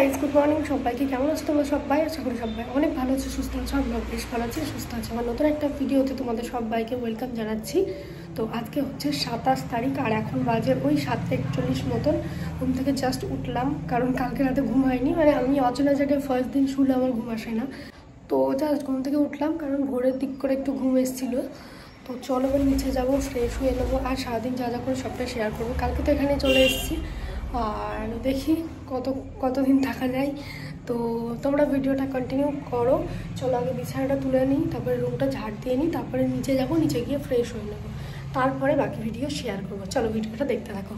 Guys, good morning সবাইকে। কেমন আছো তোমরা সবাই? আশা করি সবাই অনেক ভালো আছে, সুস্থ আছো। আমরা বেশ ভালো আছি, সুস্থ আছি। আমার নতুন একটা ভিডিওতে তোমাদের সবাইকে ওয়েলকাম জানাচ্ছি। তো আজকে হচ্ছে 27 তারিখ আর এখন বাজে ওই 7:41 মতন। ঘুম থেকে জাস্ট উঠলাম, কারণ কালকে রাতে ঘুম হয়নি। মানে আমি অচেনা জায়গায় ফার্স্ট দিন শুলে আমার ঘুম আসে না। তো জাস্ট ঘুম থেকে উঠলাম, কারণ ভোরের দিক করে একটু ঘুম এসেছিলো। তো চলো এবার নিচে যাবো, ফ্রেশ হয়ে নেবো, আর সারাদিন যা যা করে সবটা শেয়ার করবো। কালকে তো এখানে চলে এসেছি, আর দেখি কতদিন থাকা যায়। তো তোমরা ভিডিওটা কন্টিনিউ করো। চলো আগে বিছানাটা তুলে নিই, তারপরে রুমটা ঝাড় দিয়ে নিই, তারপরে নিচে যাবো, নিচে গিয়ে ফ্রেশ হয়ে নেবো, তারপরে বাকি ভিডিও শেয়ার করবো। চলো ভিডিওটা দেখতে থাকো।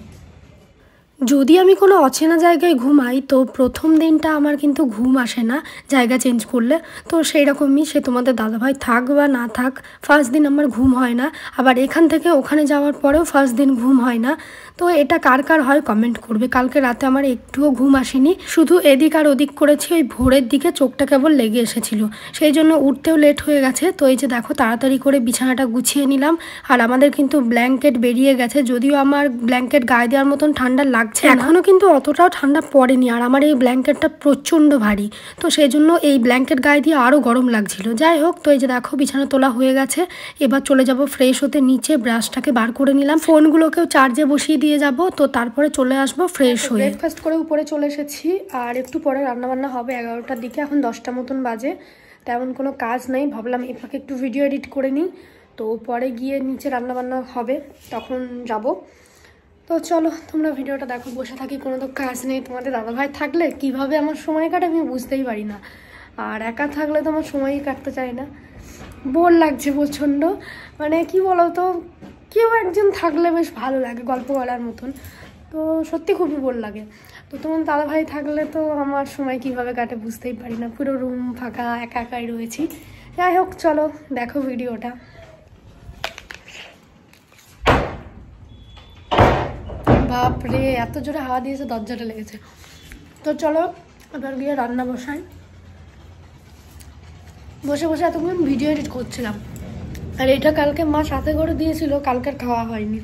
যদি আমি কোনো অচেনা জায়গায় ঘুমাই তো প্রথম দিনটা আমার কিন্তু ঘুম আসে না জায়গা চেঞ্জ করলে। তো সেই রকমই, সে তোমাদের দাদাভাই থাক বা না থাক, ফার্স্ট দিন আমার ঘুম হয় না। আবার এখান থেকে ওখানে যাওয়ার পরেও ফার্স্ট দিন ঘুম হয় না। তো এটা কার কার হয় কমেন্ট করবে। কালকে রাতে আমার একটুও ঘুম আসেনি, শুধু এদিক আর ওদিক করেছি। ওই ভোরের দিকে চোখটা কেবল লেগে এসেছিল, সেই জন্য উঠতেও লেট হয়ে গেছে। তো এই যে দেখো, তাড়াতাড়ি করে বিছানাটা গুছিয়ে নিলাম। আর আমাদের কিন্তু ব্ল্যাঙ্কেট বেরিয়ে গেছে, যদিও আমার ব্ল্যাঙ্কেট গায়ে দেওয়ার মতন ঠান্ডা লাগছে, এখনও কিন্তু অতটাও ঠান্ডা পড়েনি। আর আমার এই ব্ল্যাঙ্কেটটা প্রচণ্ড ভারী, তো সেই জন্য এই ব্ল্যাঙ্কেট গায়ে দিয়ে আরও গরম লাগছিল। যাই হোক, তো এই যে দেখো বিছানা তোলা হয়ে গেছে। এবার চলে যাব ফ্রেশ হতে নিচে। ব্রাশটাকে বার করে নিলাম, ফোনগুলোকেও চার্জে বসিয়ে দিয়ে যাব। তো তারপরে চলে আসবো ফ্রেশ হয়ে। ব্রেকফাস্ট করে উপরে চলে এসেছি, আর একটু পরে রান্নাবান্না হবে 11টার দিকে। এখন 10টা মতন বাজে, তেমন কোনো কাজ নেই। ভাবলাম এই ফাঁকে একটু ভিডিও এডিট করে নিই, তো পরে গিয়ে নিচে রান্নাবান্না হবে, তখন যাব। তো চলো তোমরা ভিডিওটা দেখো। বসে থাকি, কোনো তো কাজ নেই। তোমাদের দাদাভাই থাকলে কিভাবে আমার সময় কাটে আমি বুঝতেই পারি না, আর একা থাকলে তো আমার সময়ই কাটতে চায় না। বোর লাগছে প্রচণ্ড। মানে কি বলো তো, কেউ একজন থাকলে বেশ ভালো লাগে গল্প বলার মতন। তো সত্যি খুবই বোর লাগে। তো তোমার দাদাভাই থাকলে তো আমার সময় কিভাবে কাটে বুঝতেই পারি না। পুরো রুম ফাঁকা, একা একাই রয়েছি। যাই হোক, চলো দেখো ভিডিওটা। বাপরে, এত জোরে হাওয়া দিয়েছে, দরজাটা লেগেছে। তো চলো এবার গিয়ে রান্না বসাই। বসে বসে এতক্ষণ ভিডিও এডিট করছিলাম, আর এটা কালকে মা সাথে করে দিয়েছিল, কালকের খাওয়া হয়নি।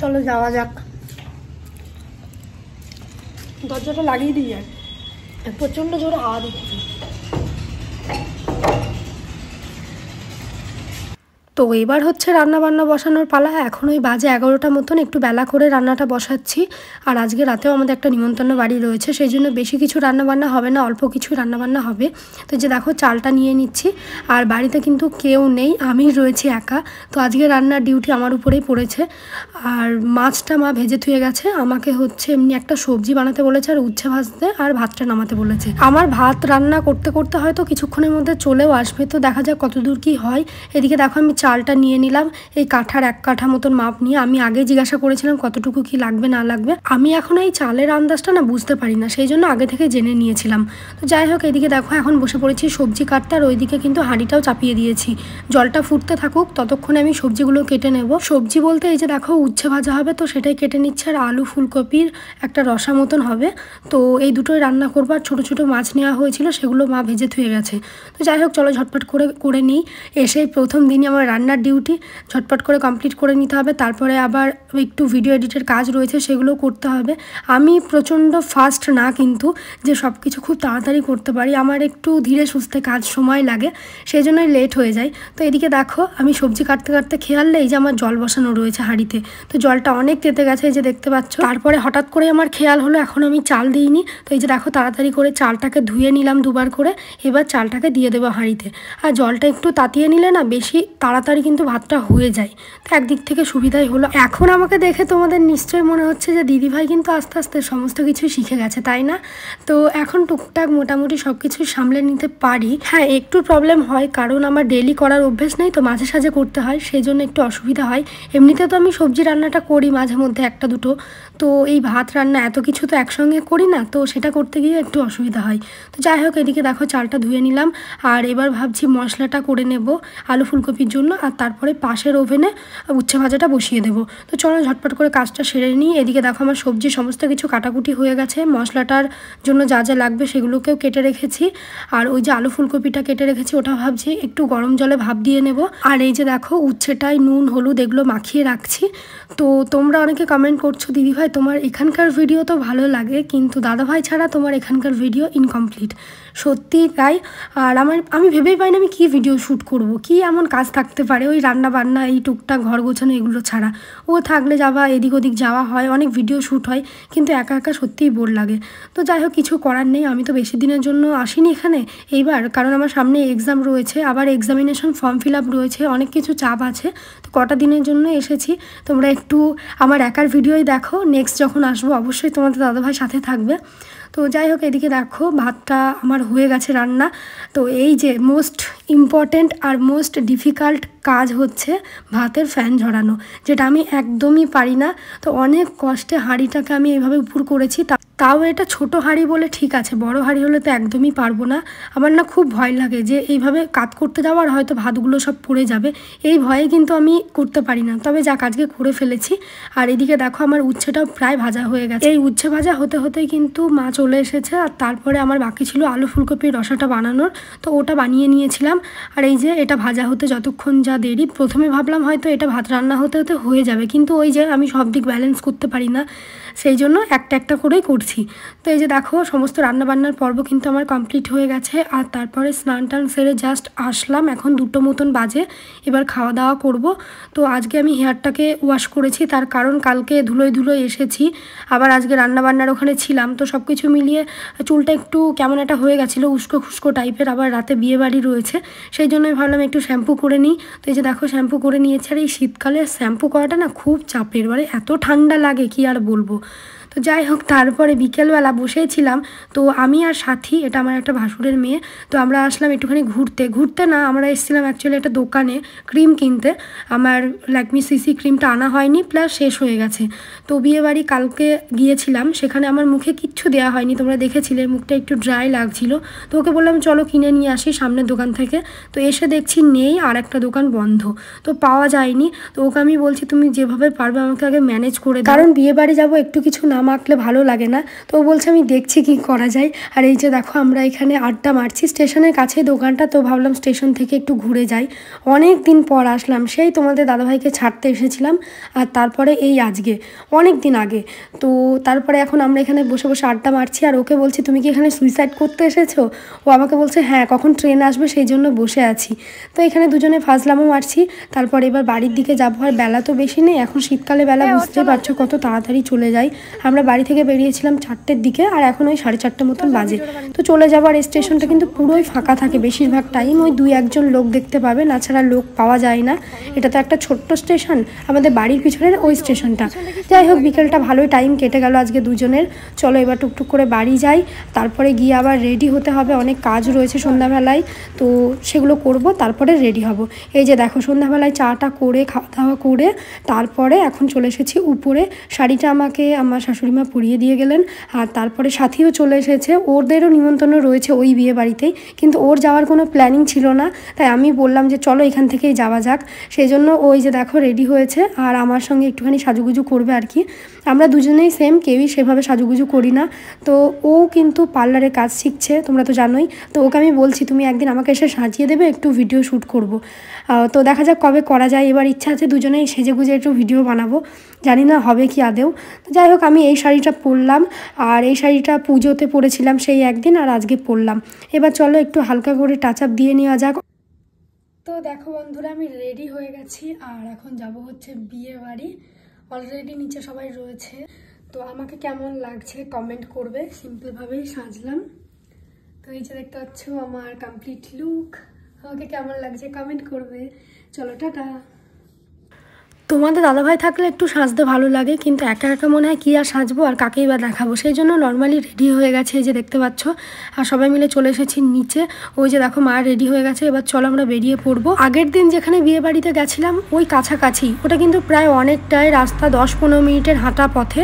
চলো যাওয়া যাক। দরজাটা লাগিয়ে দিয়ে যায়, প্রচণ্ড জোরে হাওয়া দিচ্ছে। তো এবার হচ্ছে রান্না বান্না বসানোর পালা। এখন ওই বাজে 11টা মতন, একটু বেলা করে রান্নাটা বসাচ্ছি। আর আজকে রাতেও আমাদের একটা নিমন্ত্রণ বাড়ি রয়েছে, সেই জন্য বেশি কিছু রান্নাবান্না হবে না, অল্প কিছু রান্নাবান্না হবে। তো যে দেখো চালটা নিয়ে নিচ্ছি, আর বাড়িতে কিন্তু কেউ নেই, আমি রয়েছি একা। তো আজকে রান্নার ডিউটি আমার উপরেই পড়েছে। আর মাছটা মা ভেজে থুয়ে গেছে, আমাকে হচ্ছে এমনি একটা সবজি বানাতে বলেছে, আর উচ্ছে ভাজতে, আর ভাতটা নামাতে বলেছে। আমার ভাত রান্না করতে করতে হয়তো কিছুক্ষণের মধ্যে চলেও আসবে, তো দেখা যাক কতদূর কি হয়। এদিকে দেখো আমি চালটা নিয়ে নিলাম, এই কাঠার 1 কাঠা মতন মাপ নিয়ে। আমি আগে জিজ্ঞাসা করেছিলাম কতটুকু কি লাগবে না লাগবে। আমি এখন এই চালের আন্দাজটা না বুঝতে পারি না, সেই জন্য আগে থেকে জেনে নিয়েছিলাম। তো যাই হোক, এদিকে দেখো এখন বসে পড়েছি সবজি কাটতে, আর ওইদিকে কিন্তু হাঁড়িটাও চাপিয়ে দিয়েছি। জলটা ফুটতে থাকুক, ততক্ষণে আমি সবজিগুলো কেটে নেব। সবজি বলতে এই যে দেখো উচ্ছে ভাজা হবে, তো সেটাই কেটে নিচ্ছে। আর আলু ফুলকপির একটা রসা মতন হবে, তো এই দুটোই রান্না করবো। আর ছোটো ছোটো মাছ নেওয়া হয়েছিল, সেগুলো মা ভেজে থুয়ে গেছে। তো যাই হোক, চলো ঝটপট করে নিই। এসেই প্রথম দিনই আমার রান্নার ডিউটি ঝটপট করে কমপ্লিট করে নিতে হবে। তারপরে আবার একটু ভিডিও এডিটের কাজ রয়েছে, সেগুলো করতে হবে। আমি প্রচণ্ড ফাস্ট না, কিন্তু যে সব কিছু খুব তাড়াতাড়ি করতে পারি। আমার একটু ধীরে সুস্থে কাজ সময় লাগে, সেই জন্যই লেট হয়ে যায়। তো এদিকে দেখো আমি সবজি কাটতে কাটতে খেয়াল নেই যে আমার জল বসানো রয়েছে হাঁড়িতে। তো জলটা অনেক তেতে গেছে, এই যে দেখতে পাচ্ছ। তারপরে হঠাৎ করে আমার খেয়াল হলো এখন আমি চাল দিইনি। তো এই যে দেখো তাড়াতাড়ি করে চালটাকে ধুয়ে নিলাম 2বার করে। এবার চালটাকে দিয়ে দেবো হাঁড়িতে। আর জলটা একটু তাতিয়ে নিলে না বেশি তাড়াতাড়ি কিন্তু ভাতটা হয়ে যায়, তো একদিক থেকে সুবিধাই হলো। এখন আমাকে দেখে তোমাদের নিশ্চয়ই মনে হচ্ছে যে দিদিভাই কিন্তু আস্তে আস্তে সমস্ত কিছু শিখে গেছে, তাই না? তো এখন টুকটাক মোটামুটি সব কিছু সামলে নিতে পারি। হ্যাঁ, একটু প্রবলেম হয়, কারণ আমার ডেলি করার অভ্যেস নেই, তো মাঝে সাঝে করতে হয়, সেই জন্য একটু অসুবিধা হয়। এমনিতে তো আমি সবজি রান্নাটা করি মাঝে মধ্যে 1টা 2টো, তো এই ভাত রান্না এত কিছু তো একসঙ্গে করি না, তো সেটা করতে গিয়ে একটু অসুবিধা হয়। তো যাই হোক, এদিকে দেখো চালটা ধুয়ে নিলাম, আর এবার ভাবছি মশলাটা করে নেব আলু ফুলকপির জন্য। আর তারপরে পাশের ওভেনে উচ্ছে ভাজাটা বসিয়ে দেবো। তো চলো ঝটপট করে কাজটা সেরে নিই। এদিকে দেখো আমার সবজি সমস্ত কিছু কাটাকুটি হয়ে গেছে, মশলাটার জন্য যা যা লাগবে সেগুলোকেও কেটে রেখেছি। আর ওই যে আলু ফুলকপিটা কেটে রেখেছি ওটা ভাবছি একটু গরম জলে ভাপ দিয়ে নেব। আর এই যে দেখো উচ্ছেটাই নুন হলুদ এগুলো মাখিয়ে রাখছি। তো তোমরা অনেকে কমেন্ট করছো দিদিভাই তোমার এখানকার ভিডিও তো ভালো লাগে, কিন্তু দাদাভাই ছাড়া তোমার এখানকার ভিডিও ইনকমপ্লিট। সত্যি তাই। আর আমি ভেবেই পাই না আমি কী ভিডিও শ্যুট করব, কী এমন কাজ থাকতে পারে ওই রান্না বান্না এই টুকটাক ঘর গোছানো এগুলো ছাড়া। ও থাকলে এদিক ওদিক যাওয়া হয়, অনেক ভিডিও শ্যুট হয়, কিন্তু একা একা সত্যিই বোর লাগে। তো যাই হোক কিছু করার নেই, আমি তো বেশি দিনের জন্য আসিনি এখানে এইবার, কারণ আমার সামনে এক্সাম রয়েছে, আবার এক্সামিনেশন ফর্ম ফিল আপ রয়েছে, অনেক কিছু চাপ আছে। তো কটা দিনের জন্য এসেছি। তোমরা একটু আমার একার ভিডিওই দেখো, নেক্সট যখন আসবো অবশ্যই তোমাদের দাদাভাই সাথে থাকবে। তো যাই হোক এদিকে দেখো ভাতটা আমার হয়ে গেছে রান্না। তো এই যে মোস্ট ইম্পর্ট্যান্ট আর মোস্ট ডিফিকাল্ট কাজ হচ্ছে ভাতের ফ্যান ঝরানো, যেটা আমি একদমই পারি না। তো অনেক কষ্টে হাঁড়িটাকে আমি এইভাবে উপর করেছি, তাও এটা ছোট হাঁড়ি বলে ঠিক আছে, বড় হাঁড়ি হলে তো একদমই পারবো না। আমার না খুব ভয় লাগে যে এইভাবে কাজ করতে যাওয়ার, হয়তো ভাতগুলো সব পড়ে যাবে, এই ভয়ে কিন্তু আমি করতে পারি না। তবে যা কাজকে করে ফেলেছি। আর এদিকে দেখো আমার উচ্ছেটাও প্রায় ভাজা হয়ে গেছে। এই উচ্ছে ভাজা হতে হতেই কিন্তু মা চলে এসেছে। আর তারপরে আমার বাকি ছিল আলু ফুলকপির রসাটা বানানোর, তো ওটা বানিয়ে নিয়েছিলাম। আর এই যে এটা ভাজা হতে যতক্ষণ যা দেরি, প্রথমে ভাবলাম হয়তো এটা ভাত রান্না হতে হতে হয়ে যাবে, কিন্তু ওই যে আমি সব দিক ব্যালেন্স করতে পারি না, সেই জন্য একটা একটা করেই করছি। তো এই যে দেখো সমস্ত রান্নাবান্নার পর্ব কিন্তু আমার কমপ্লিট হয়ে গেছে। আর তারপরে স্নান টান সেরে জাস্ট আসলাম, এখন 2টো মতন বাজে, এবার খাওয়া দাওয়া করব। তো আজকে আমি হেয়ারটাকে ওয়াশ করেছি, তার কারণ কালকে ধুলোয় এসেছি, আবার আজকে রান্নাবান্নার ওখানে ছিলাম, তো সব কিছু মিলিয়ে চুলটা একটু কেমন একটা হয়ে গেছিলো, উস্কো খুস্কো টাইপের, আবার রাতে বিয়ে বাড়ি রয়েছে, সেই জন্যই ভাবলাম একটু শ্যাম্পু করে নিই। তো এই যে দেখো শ্যাম্পু করে নিয়েছি। আর এই শীতকালে শ্যাম্পু করাটা না খুব চাপের, মানে এত ঠান্ডা লাগে কি আর বলবো। তো যাই হোক তারপরে বিকেলবেলা বসেছিলাম, তো আমি আর সাথী, এটা আমার একটা ভাসুরের মেয়ে, তো আমরা আসলাম একটুখানি ঘুরতে না, আমরা এসেছিলাম অ্যাকচুয়ালি একটা দোকানে ক্রিম কিনতে। আমার ল্যাকমি সিসি ক্রিমটা আনা হয়নি, প্লাস শেষ হয়ে গেছে। তো বিয়েবাড়ি কালকে গিয়েছিলাম, সেখানে আমার মুখে কিচ্ছু দেওয়া হয়নি, তোমরা দেখেছিলে মুখটা একটু ড্রাই লাগছিল। তো ওকে বললাম চলো কিনে নিয়ে আসি সামনের দোকান থেকে। তো এসে দেখছি নেই, আর একটা দোকান বন্ধ, তো পাওয়া যায়নি। তো ওকে আমি বলছি তুমি যেভাবে পারবে আমাকে আগে ম্যানেজ করে দাও, কারণ বিয়েবাড়ি যাবো একটু কিছু না মাখলে ভালো লাগে না। তো ও বলছে আমি দেখছি কি করা যায়। আর এই যে দেখো আমরা এখানে আড্ডা মারছি, স্টেশনের কাছে দোকানটা, তো ভাবলাম স্টেশন থেকে একটু ঘুরে যাই, অনেক দিন পর আসলাম, সেই তোমাদের দাদাভাইকে ছাড়তে এসেছিলাম, আর তারপরে এই আজকে অনেক দিন আগে। তো তারপরে এখন আমরা এখানে বসে আড্ডা মারছি। আর ওকে বলছি তুমি কি এখানে সুইসাইড করতে এসেছো? ও আমাকে বলছে হ্যাঁ, কখন ট্রেন আসবে সেই জন্য বসে আছি। তো এখানে দুজনে ফাজলামও মারছি। তারপর এবার বাড়ির দিকে যাবো। আর বেলা তো বেশি নেই, এখন শীতকালে বেলা বুঝতে পারছো কত তাড়াতাড়ি চলে যায়। আমরা বাড়ি থেকে বেরিয়েছিলাম 4টের দিকে, আর এখন ওই 4:30 মতন বাজে। তো চলে যাবো। আর স্টেশনটা কিন্তু পুরোই ফাঁকা থাকে বেশিরভাগ টাইম, ওই 2-1জন লোক দেখতে পাবে, না ছাড়া লোক পাওয়া যায় না। এটা তো একটা ছোট্ট স্টেশন, আমাদের বাড়ির পিছনের ওই স্টেশনটা। যাই হোক বিকেলটা ভালোই টাইম কেটে গেল আজকে দুজনের। চলো এবার টুকটুক করে বাড়ি যাই, তারপরে গিয়ে আবার রেডি হতে হবে, অনেক কাজ রয়েছে সন্ধ্যাবেলায়, তো সেগুলো করব, তারপরে রেডি হব। এই যে দেখো সন্ধ্যাবেলায় চাটা করে খাওয়া দাওয়া করে তারপরে এখন চলে এসেছি উপরে। শাড়িটা আমাকে আমার শাশুড়িমা পরিয়ে দিয়ে গেলেন। আর তারপরে সাথীও চলে এসেছে, ওদেরও নিমন্ত্রণ রয়েছে ওই বিয়ে বাড়িতেই, কিন্তু ওর যাওয়ার কোনো প্ল্যানিং ছিল না, তাই আমি বললাম যে চলো এখান থেকেই যাওয়া যাক। সেই জন্য ওই যে দেখো রেডি হয়েছে, আর আমার সঙ্গে একটুখানি সাজুগুজু করবে আর কি। আমরা দুজনেই সেম, কেউই সেভাবে সাজুগুজু করি না। তো ও কিন্তু পার্লারে কাজ শিখছে, তোমরা তো জানোই। তো ওকে আমি বলছি তুমি একদিন আমাকে এসে সাজিয়ে দেবে, একটু ভিডিও শ্যুট করব। তো দেখা যাক কবে করা যায়। এবার ইচ্ছা আছে দুজনেই সেজে গুজে একটু ভিডিও বানাবো, জানি না হবে কি আদেও। যাই হোক আমি এই শাড়িটা পরলাম, আর এই শাড়িটা পুজোতে পরেছিলাম সেই একদিন, আর আজকে পরলাম। এবার চলো একটু হালকা করে টাচ আপ দিয়ে নেওয়া যাক। তো দেখো বন্ধুরা আমি রেডি হয়ে গেছি, আর এখন যাব হচ্ছে বিয়ে বাড়ি। অলরেডি নিচে সবাই রয়েছে, তো আমাকে কেমন লাগছে কমেন্ট করবে। সিম্পলভাবেই সাজলাম, তো এই যে দেখতে পাচ্ছ আমার কমপ্লিট লুক। আমাকে কেমন লাগছে কমেন্ট করবে। চলো টাটা। তোমাদের দাদাভাই থাকলে একটু সাজতে ভালো লাগে, কিন্তু একা একা মনে হয় কী আর সাজবো আর কাকেই বা দেখাবো, সেই জন্য নর্মালি রেডি হয়ে গেছে, এই যে দেখতে পাচ্ছ। আর সবাই মিলে চলে এসেছি নিচে। ওই যে দেখো মা রেডি হয়ে গেছে, এবার চলো আমরা বেরিয়ে পড়বো। আগের দিন যেখানে বিয়ে বাড়িতে গেছিলাম ওই কাছাকাছি, ওটা কিন্তু প্রায় অনেকটাই রাস্তা, 10-15 মিনিটের হাঁটা পথে।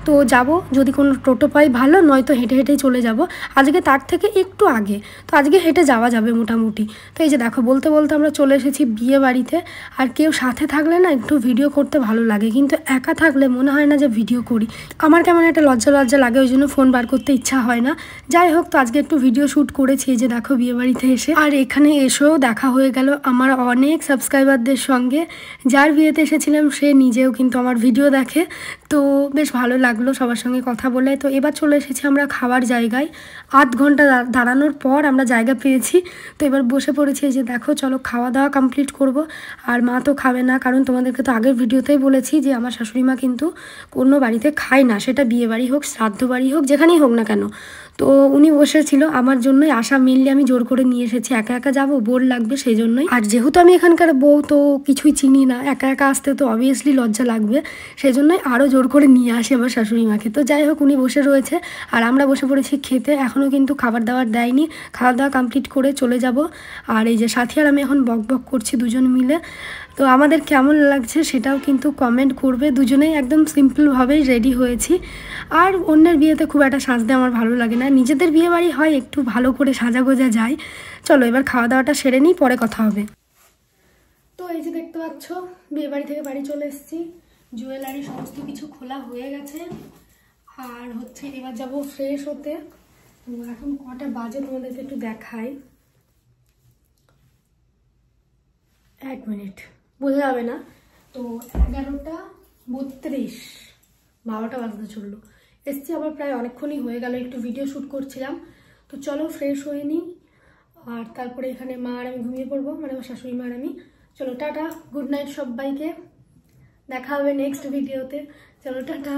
তো যাব, যদি কোনো টোটো পাই ভালো, নয়তো হেঁটে হেঁটেই চলে যাব। আজকে তার থেকে একটু আগে, তো আজকে হেঁটে যাওয়া যাবে মোটামুটি। তো এই যে দেখো, বলতে বলতে আমরা চলে এসেছি বিয়ে বাড়িতে। আর কেউ সাথে থাকলে না একটু ভিডিও করতে ভালো লাগে, কিন্তু একা থাকলে মনে হয় না যে ভিডিও করি। আমার কেমন একটা লজ্জা লজ্জা লাগে, ওই জন্য ফোন বার করতে ইচ্ছা হয় না। যাই হোক, তো আজকে একটু ভিডিও শ্যুট করেছি এই যে দেখো বিয়ে বাড়িতে এসে। আর এখানে এসেও দেখা হয়ে গেল আমার অনেক সাবস্ক্রাইবারদের সঙ্গে। যার বিয়েতে এসেছিলাম সে নিজেও কিন্তু আমার ভিডিও দেখে, তো বেশ ভালো লাগলো সবার সঙ্গে কথা বলে। তো এবার চলে এসেছি আমরা খাবার জায়গায়। 8 ঘন্টা দাঁড়ানোর পর আমরা জায়গা পেয়েছি। তো এবার বসে পড়েছি, এই যে দেখো, চলো খাওয়া দাওয়া কমপ্লিট করব। আর মা তো খাবে না, কারণ তোমাদেরকে তো আগের ভিডিওতেই বলেছি যে আমার শাশুড়ি মা কিন্তু কোনো বাড়িতে খায় না, সেটা বিয়ে বাড়ি হোক, শ্রাদ্ধ বাড়ি হোক, যেখানেই হোক না কেন। তো উনি বসেছিল, আমার জন্যই আসা, মেনলি আমি জোর করে নিয়ে এসেছি। একা একা যাবো, বোর লাগবে, সেই জন্যই। আর যেহেতু আমি এখানকার বউ, তো কিছুই চিনি না, একা একা আসতে তো অবভিয়াসলি লজ্জা লাগবে, সেই জন্যই আরও জোর করে নিয়ে আসি আমার শাশুড়ি মাকে। তো যাই হোক, উনি বসে রয়েছে আর আমরা বসে পড়েছি খেতে। এখনও কিন্তু খাবার দাবার দেয়নি, খাওয়া দাওয়া কমপ্লিট করে চলে যাব। আর এই যে সাথী আর আমি এখন বক বক করছি দুজন মিলে। তো আমাদের কেমন লাগছে সেটাও কিন্তু কমেন্ট করবে। দুজনেই একদম সিম্পলভাবেই রেডি হয়েছি। আর অন্যের বিয়েতে খুব একটা সাজতে আমার ভালো লাগে না, নিজেদের বিয়ে বাড়ি হয় একটু ভালো করে সাজা গোজা যায়। চলো এবার খাওয়া দাওয়াটা সেরে নিই, পরে কথা হবে। তো এই যে দেখতে পাচ্ছ, বিয়ে বাড়ি থেকে বাড়ি চলে এসেছি। জুয়েলারি সমস্ত কিছু খোলা হয়ে গেছে। আর হচ্ছে এবার যাব ফ্রেশ হতে। তো এখন কটা বাজে তোমাদেরকে একটু দেখাই। 1 মিনিট, বোঝা যাবে না। তো 11:32, 12টা বাজতে চললো। এসছি আবার, প্রায় অনেকক্ষণই হয়ে গেল, একটু ভিডিও শ্যুট করছিলাম। তো চলো ফ্রেশ হয়ে নিই, আর তারপরে এখানে মা আর আমি ঘুমিয়ে পড়বো, মানে আমার শাশুড়ি মা আর আমি। চলো টাটা, গুড নাইট সবাইকে, দেখা হবে নেক্সট ভিডিওতে। চলো টাটা।